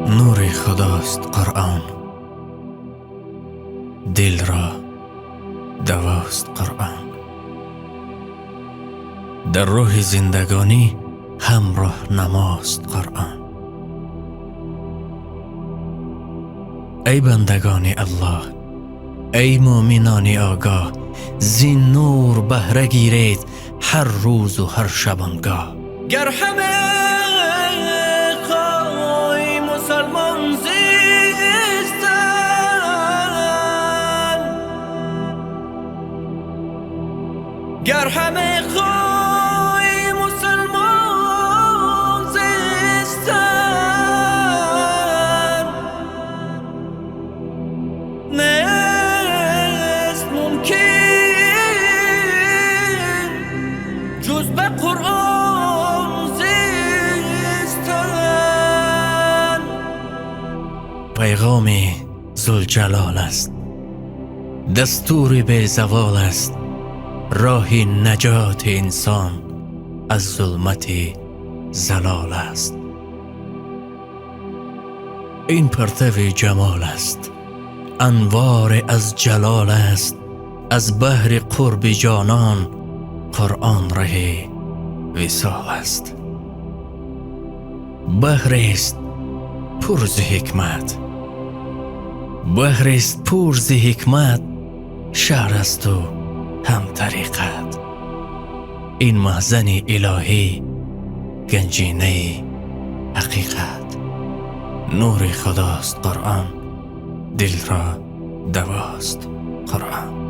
نور خداست قرآن، دل را دواست قرآن. در راه زندگانی همراه نماست قرآن. ای بندگان الله، ای مؤمنان آگاه، زین نور بهره گیرید هر روز و هر شبانگاه. گر همه خواهی مسلمان زیستن، گر همه خواهی مسلمان زیستن، نیست ممکن جز به قرآن زیستن. پیغام ذوالجلال است، دستور به زوال است، راه نجات انسان از ظلمت زلال است. این پرتو جمال است، انوار از جلال است، از بحر قرب جانان قرآن ره وصال است. بحر است پر ز حکمت، بحر است پر ز حکمت، شعر است و هم طریقت. این مخزن الهی گنجینه حقیقت. نور خداست قرآن، دل را دواست قرآن.